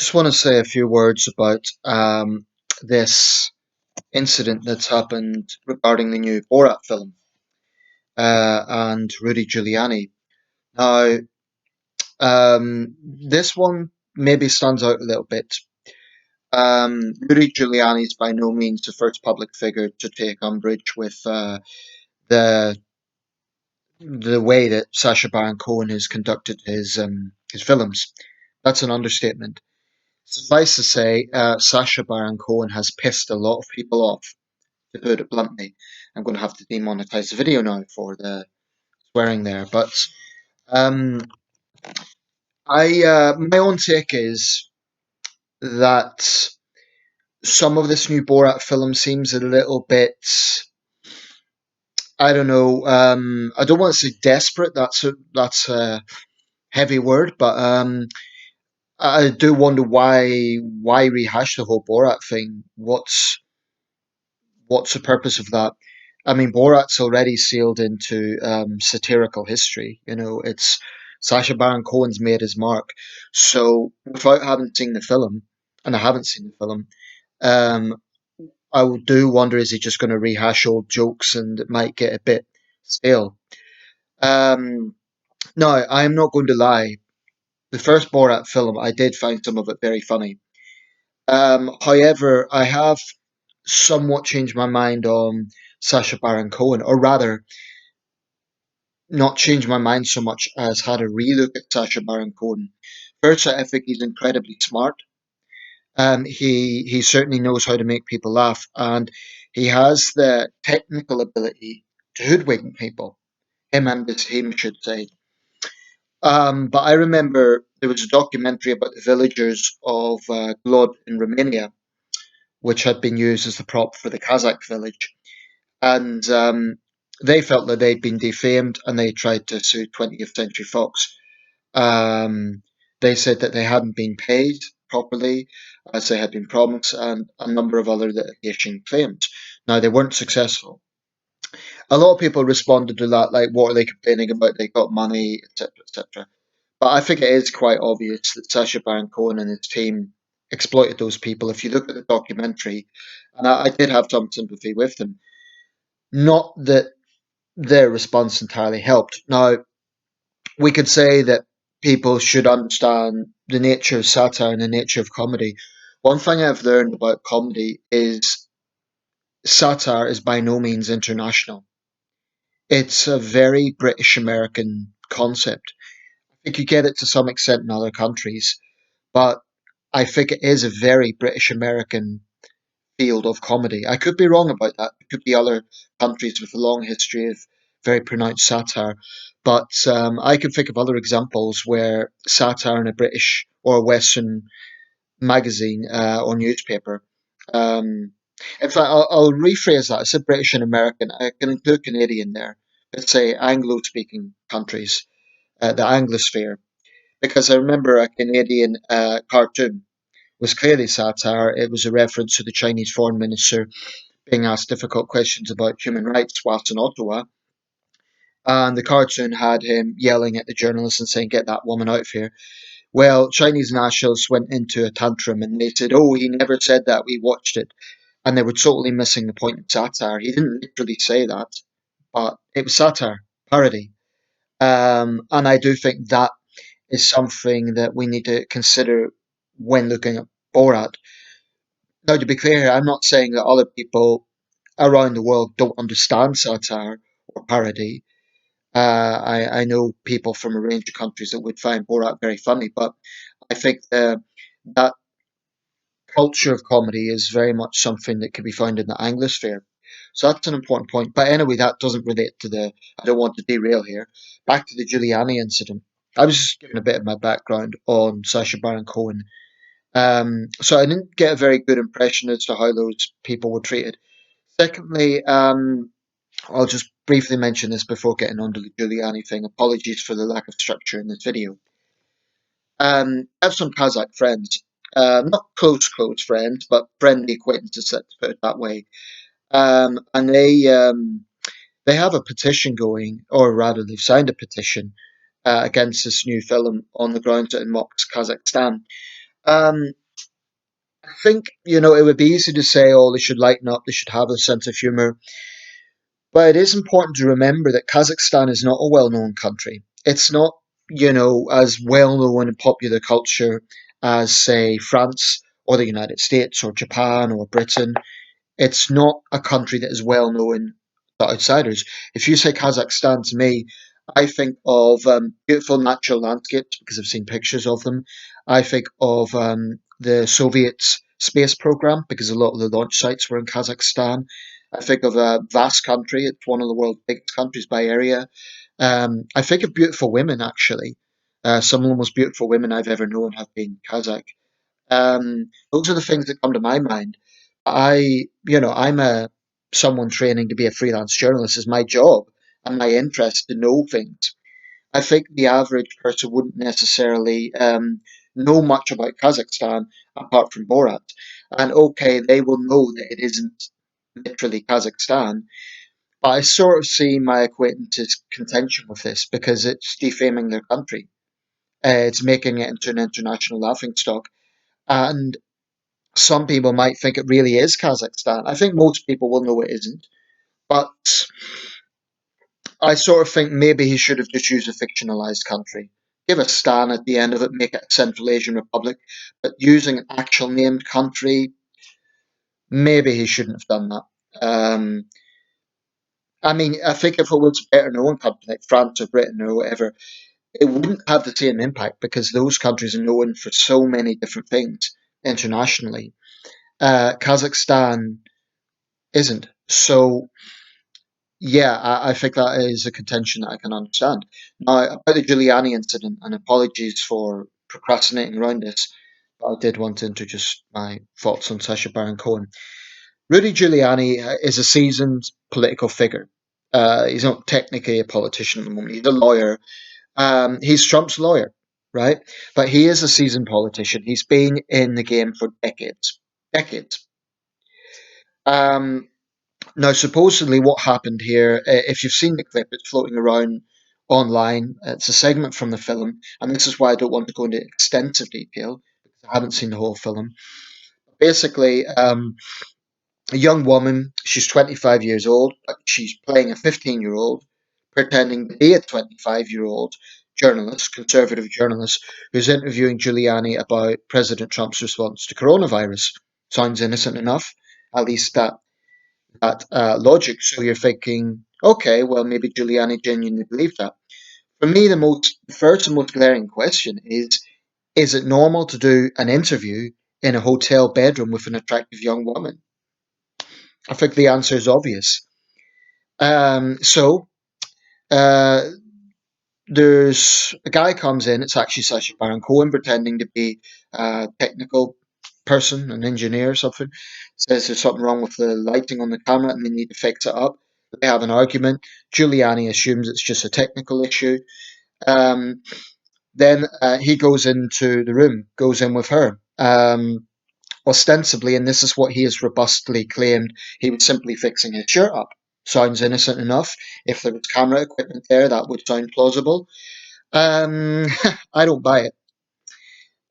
Just want to say a few words about this incident that's happened regarding the new Borat film and Rudy Giuliani. Now, this one maybe stands out a little bit. Rudy Giuliani is by no means the first public figure to take umbrage with the the way that Sacha Baron Cohen has conducted his films. That's an understatement. Suffice to say, Sacha Baron Cohen has pissed a lot of people off, to put it bluntly. I'm going to have to demonetize the video now for the swearing there. But um, my own take is that some of this new Borat film seems a little bit, I don't know. I don't want to say desperate. That's a heavy word, but I do wonder why rehash the whole Borat thing. What's the purpose of that? I mean, Borat's already sailed into satirical history. You know, it's Sacha Baron Cohen's made his mark. So, without having seen the film, and I haven't seen the film, um, do wonder, is he just going to rehash old jokes and it might get a bit stale? Um, no, I am not going to lie. The first Borat film, I did find some of it very funny. However, I have somewhat changed my mind on Sacha Baron Cohen, or rather, not changed my mind so much as had a relook at Sacha Baron Cohen. First, I think he's incredibly smart. He certainly knows how to make people laugh, and he has the technical ability to hoodwink people. Him and his team, I should say. But I remember there was a documentary about the villagers of Glod in Romania, which had been used as the prop for the Kazakh village. And they felt that they'd been defamed and they tried to sue 20th Century Fox. Um, they said that they hadn't been paid properly as they had been promised, and a number of other litigation claims. Now, they weren't successful. A lot of people responded to that, like, what are they complaining about? They got money, etc., etc. But I think it is quite obvious that Sacha Baron Cohen and his team exploited those people. If you look at the documentary, and I did have some sympathy with them, not that their response entirely helped. Now, we could say that people should understand the nature of satire and the nature of comedy. One thing I've learned about comedy is satire is by no means international. It's a very British American concept. I think you get it to some extent in other countries, but I think it is a very British American field of comedy. I could be wrong about that. It could be other countries with a long history of very pronounced satire. But I can think of other examples where satire in a British or Western magazine or newspaper. Um, in fact, I'll rephrase that. I said British and American. I can include Canadian there. Let's say Anglo-speaking countries, the Anglosphere, because I remember a Canadian cartoon was clearly satire. It was a reference to the Chinese foreign minister being asked difficult questions about human rights whilst in Ottawa. And the cartoon had him yelling at the journalist and saying, "Get that woman out of here." Well, Chinese nationals went into a tantrum and they said, "Oh, he never said that. We watched it." And they were totally missing the point of satire. He didn't literally say that, but it was satire, parody. And I do think that is something that we need to consider when looking at Borat. Now, to be clear, I'm not saying that other people around the world don't understand satire or parody. I know people from a range of countries that would find Borat very funny, but I think that culture of comedy is very much something that can be found in the Anglosphere. So that's an important point. But anyway, that doesn't relate to the. I don't want to derail here. Back to the Giuliani incident. I was just giving a bit of my background on Sacha Baron Cohen. So I didn't get a very good impression as to how those people were treated. Secondly, I'll just briefly mention this before getting on to the Giuliani thing. Apologies for the lack of structure in this video. I have some Kazakh friends, not close friends, but friendly acquaintances, let's put it that way. And they have a petition going, or rather, they've signed a petition against this new film on the grounds that it mocks Kazakhstan. Um, I think, it would be easy to say, oh, they should lighten up, they should have a sense of humor. But it is important to remember that Kazakhstan is not a well known country. It's not, as well known in popular culture as, say, France or the United States or Japan or Britain. It's not a country that is well known to outsiders. If you say Kazakhstan to me, I think of beautiful natural landscapes because I've seen pictures of them. I think of the Soviet space program because a lot of the launch sites were in Kazakhstan. I think of a vast country. It's one of the world's biggest countries by area. I think of beautiful women, actually. Some of the most beautiful women I've ever known have been Kazakh. Those are the things that come to my mind. I'm a someone training to be a freelance journalist. Is my job and my interest to know things. I think the average person wouldn't necessarily know much about Kazakhstan apart from Borat. And okay, they will know that it isn't literally Kazakhstan, but I sort of see my acquaintances' contention with this because it's defaming their country. It's making it into an international laughingstock. And some people might think it really is Kazakhstan. I think most people will know it isn't. But I sort of think maybe he should have just used a fictionalized country. Give a Stan at the end of it, make it a Central Asian Republic. But using an actual named country, maybe he shouldn't have done that. Um, I mean, I think if it was a better known country like France or Britain or whatever, it wouldn't have the same impact because those countries are known for so many different things internationally. Kazakhstan isn't. So yeah, I think that is a contention that I can understand. Now, about the Giuliani incident, and apologies for procrastinating around this, but I did want to introduce my thoughts on Sacha Baron Cohen. Rudy Giuliani is a seasoned political figure. He's not technically a politician at the moment. He's a lawyer. He's Trump's lawyer, right? But he is a seasoned politician. He's been in the game for decades. Decades. Um, Now, supposedly, what happened here, if you've seen the clip, it's floating around online. It's a segment from the film, and this is why I don't want to go into extensive detail because I haven't seen the whole film. Basically, a young woman, she's 25 years old, but she's playing a 15-year-old, pretending to be a 25-year-old journalist, conservative journalist, who's interviewing Giuliani about President Trump's response to coronavirus. Sounds innocent enough, at least that logic. So you're thinking, okay, well, maybe Giuliani genuinely believed that. For me, the first and most glaring question is it normal to do an interview in a hotel bedroom with an attractive young woman? I think the answer is obvious. So uh, there's a guy comes in, it's actually Sacha Baron Cohen pretending to be a technical person, an engineer or something, says there's something wrong with the lighting on the camera and they need to fix it up. They have an argument. Giuliani assumes it's just a technical issue. Um, then he goes into the room, goes in with her. Ostensibly, and this is what he has robustly claimed, he was simply fixing his shirt up. Sounds innocent enough. If there was camera equipment there, that would sound plausible. Um, I don't buy it.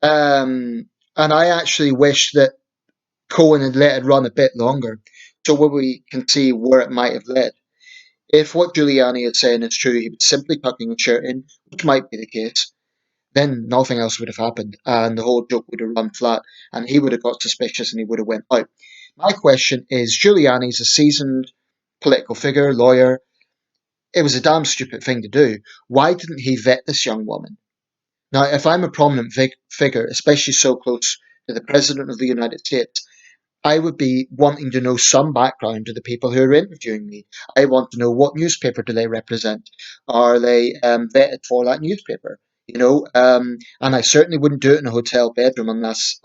And I actually wish that Cohen had let it run a bit longer so where we can see where it might have led. If what Giuliani is saying is true, he was simply tucking his shirt in, which might be the case, then nothing else would have happened and the whole joke would have run flat and he would have got suspicious and he would have went out. My question is, Giuliani's a seasoned political figure, lawyer. It was a damn stupid thing to do. Why didn't he vet this young woman? Now, if I'm a prominent figure, especially so close to the President of the United States, I would be wanting to know some background to the people who are interviewing me. I want to know what newspaper do they represent? Are they vetted for that newspaper? And I certainly wouldn't do it in a hotel bedroom unless,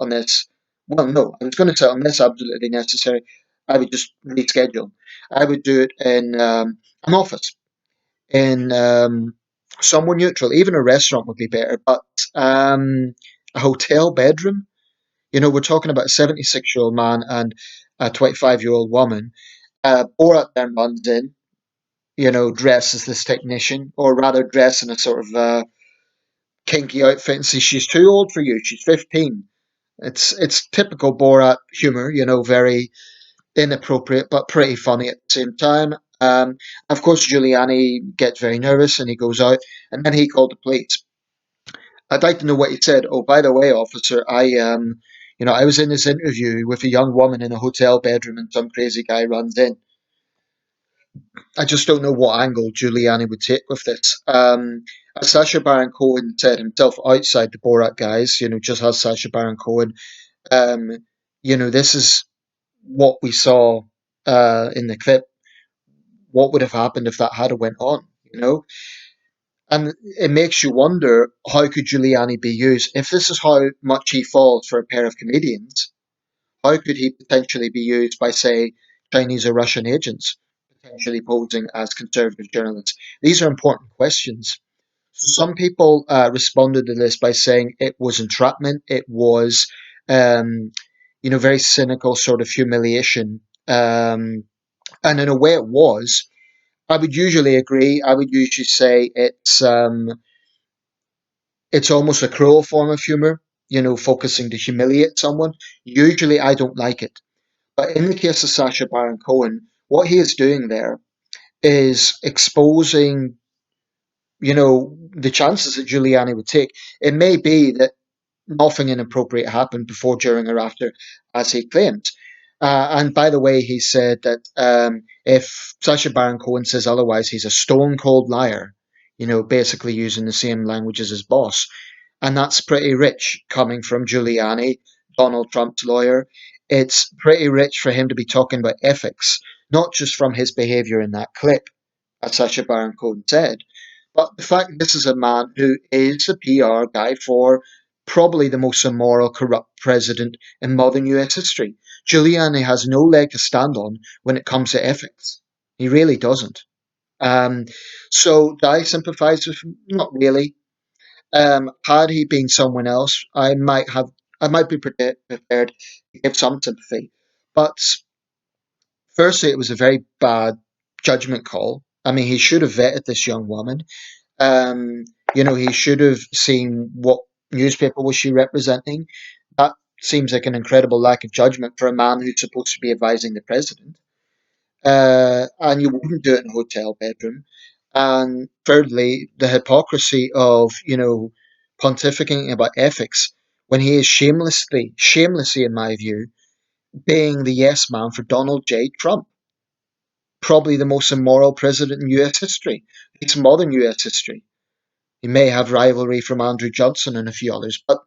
well, no, I was going to say unless absolutely necessary, I would just reschedule. I would do it in an office, in somewhere neutral. Even a restaurant would be better, but a hotel bedroom. We're talking about a 76-year-old man and a 25-year-old woman. Borat then runs in, dressed as this technician, or rather dressed in a sort of kinky outfit and says, she's too old for you, she's 15. It's typical Borat humor, very inappropriate but pretty funny at the same time. Of course, Giuliani gets very nervous and he goes out, and then he called the police. I'd like to know what he said. Oh, by the way, officer, I was in this interview with a young woman in a hotel bedroom, and some crazy guy runs in. I just don't know what angle Giuliani would take with this. As Sacha Baron Cohen said himself outside the Borat guys, just as Sacha Baron Cohen, um, this is what we saw in the clip. What would have happened if that had went on? And it makes you wonder, how could Giuliani be used if this is how much he falls for a pair of comedians? How could he potentially be used by, say, Chinese or Russian agents, potentially posing as conservative journalists? These are important questions. Some people responded to this by saying it was entrapment. It was, very cynical sort of humiliation. And in a way, it was. I would usually agree. I would usually say it's almost a cruel form of humor. Focusing to humiliate someone. Usually, I don't like it. But in the case of Sacha Baron Cohen, what he is doing there is exposing, the chances that Giuliani would take. It may be that nothing inappropriate happened before, during, or after, as he claimed. And by the way, he said that if Sacha Baron Cohen says otherwise, he's a stone cold liar, basically using the same language as his boss. And that's pretty rich coming from Giuliani, Donald Trump's lawyer. It's pretty rich for him to be talking about ethics, not just from his behavior in that clip, as Sacha Baron Cohen said, but the fact that this is a man who is the PR guy for probably the most immoral, corrupt president in modern US history. Giuliani has no leg to stand on when it comes to ethics. He really doesn't. Um, so do I sympathise with him? Not really. Had he been someone else, I might be prepared to give some sympathy. But firstly, it was a very bad judgment call. I mean, he should have vetted this young woman. Um, he should have seen what newspaper was she representing. That seems like an incredible lack of judgment for a man who's supposed to be advising the president. And you wouldn't do it in a hotel bedroom. And thirdly, the hypocrisy of, pontificating about ethics when he is shamelessly, in my view, being the yes man for Donald J. Trump, probably the most immoral president in US history. It's modern US history. He may have rivalry from Andrew Johnson and a few others, but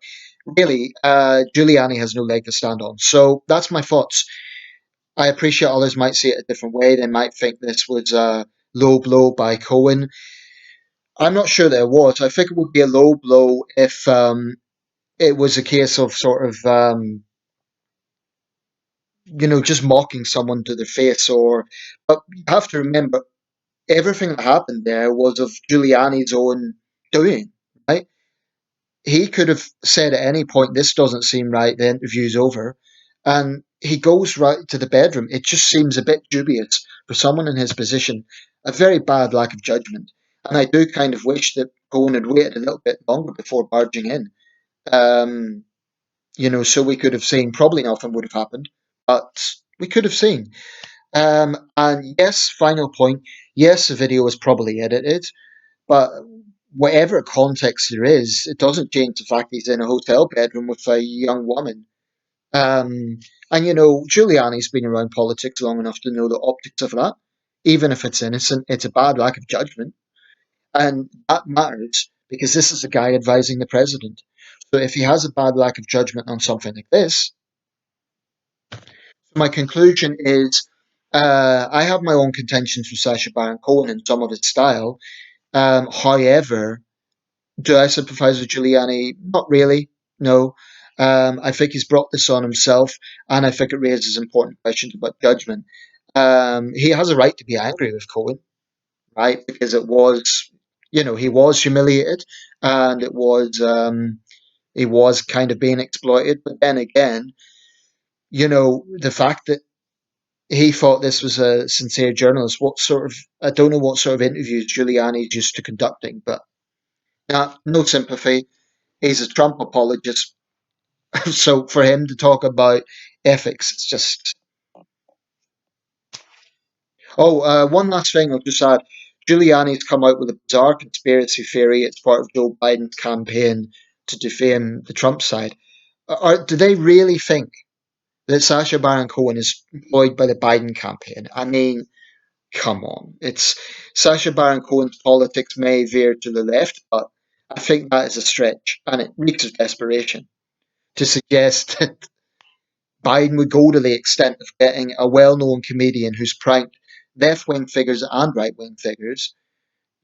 really, Giuliani has no leg to stand on. So that's my thoughts. I appreciate others might see it a different way. They might think this was a low blow by Cohen. I'm not sure that it was. I think it would be a low blow if it was a case of sort of, just mocking someone to their face. But you have to remember, everything that happened there was of Giuliani's own doing, right? He could have said at any point, "This doesn't seem right. The interview's over," and he goes right to the bedroom. It just seems a bit dubious for someone in his position. A very bad lack of judgment, and I do kind of wish that Cohen had waited a little bit longer before barging in. Um, so we could have seen. Probably nothing would have happened, but we could have seen. And yes, final point. Yes, the video was probably edited, but whatever context there is, it doesn't change the fact he's in a hotel bedroom with a young woman. Um, and Giuliani's been around politics long enough to know the optics of that. Even if it's innocent, it's a bad lack of judgment. And that matters because this is a guy advising the president. So if he has a bad lack of judgment on something like this, my conclusion is I have my own contentions with Sacha Baron Cohen and some of his style. However, do I sympathise with Giuliani? Not really. No. I think he's brought this on himself, and I think it raises important questions about judgment. He has a right to be angry with Cohen, right? Because he was humiliated, and he was kind of being exploited. But then again, the fact that he thought this was a sincere journalist. I don't know what sort of interviews Giuliani's used to conducting, but no sympathy. He's a Trump apologist. So for him to talk about ethics, it's just. Oh, one last thing I'll just add. Giuliani's come out with a bizarre conspiracy theory. It's part of Joe Biden's campaign to defame the Trump side. Do they really think that Sacha Baron Cohen is employed by the Biden campaign? I mean, come on. It's Sacha Baron Cohen's politics may veer to the left, but I think that is a stretch, and it reeks of desperation to suggest that Biden would go to the extent of getting a well-known comedian who's pranked left-wing figures and right-wing figures,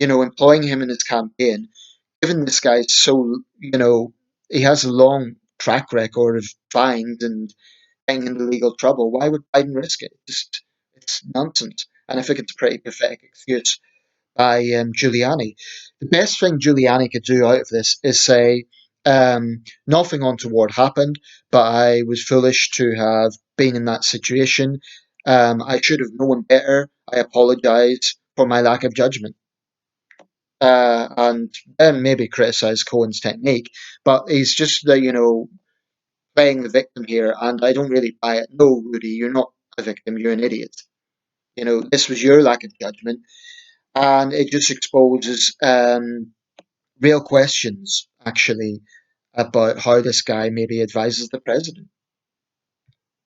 employing him in his campaign. Given this guy's so, he has a long track record of fines and getting into legal trouble. Why would Biden risk it? It's nonsense. And I think it's a pretty pathetic excuse by Giuliani. The best thing Giuliani could do out of this is say, nothing untoward happened, but I was foolish to have been in that situation. I should have known better. I apologize for my lack of judgment. And then maybe criticize Cohen's technique, but he's just playing the victim here, and I don't really buy it. No, Rudy, you're not a victim. You're an idiot. This was your lack of judgment, and it just exposes real questions actually about how this guy maybe advises the president.